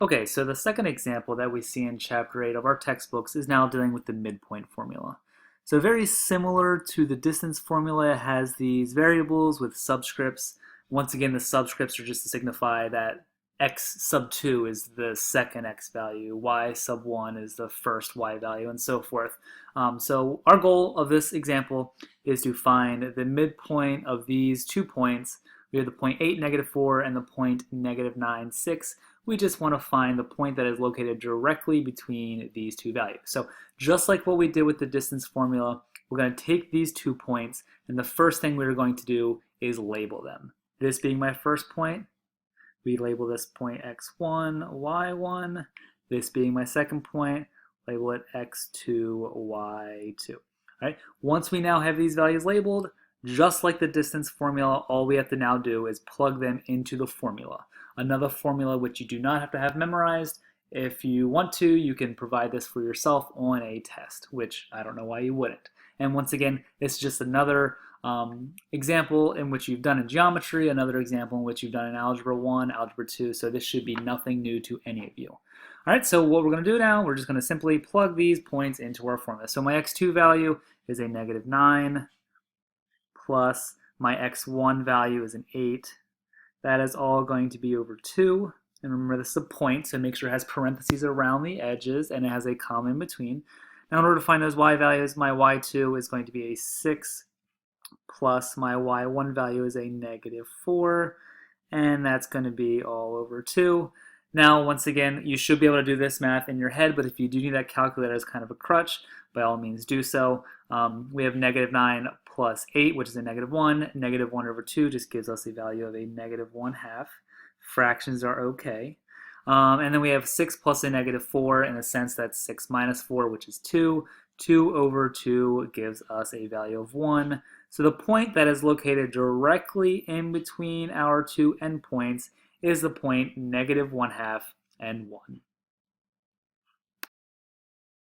Okay, so the second example that we see in Chapter 8 of our textbooks is now dealing with the midpoint formula. So very similar to the distance formula, it has these variables with subscripts. Once again, the subscripts are just to signify that x sub 2 is the second x value, y sub 1 is the first y value, and so forth. So our goal of this example is to find the midpoint of these 2 points. We have the point 8, -4, and the point -9, 6. We just want to find the point that is located directly between these two values. So just like what we did with the distance formula, we're going to take these 2 points, and the first thing we're going to do is label them. This being my first point, we label this point x1, y1. This being my second point, label it x2, y2. All right. Once we now have these values labeled, just like the distance formula, all we have to now do is plug them into the formula. Another formula which you do not have to have memorized. If you want to, you can provide this for yourself on a test, which I don't know why you wouldn't. And once again, it's just another example in which you've done in geometry, another example in which you've done in Algebra 1, Algebra 2, so this should be nothing new to any of you. All right, so what we're going to do now, we're just going to simply plug these points into our formula. So my x2 value is a -9 plus my x1 value is an 8. That is all going to be over 2. And remember, this is a point, so make sure it has parentheses around the edges and it has a comma in between. Now, in order to find those y values, my y2 is going to be a 6 plus my y1 value is a -4, and that's going to be all over 2. Now, once again, you should be able to do this math in your head, but if you do need that calculator as kind of a crutch, by all means do so. We have -9 plus 8, which is a -1. -1 over 2 just gives us a value of a -1/2. Fractions are okay. And then we have 6 plus a -4. In a sense, that's 6 minus 4, which is 2. 2 over 2 gives us a value of 1. So the point that is located directly in between our two endpoints is the point -1/2 and 1.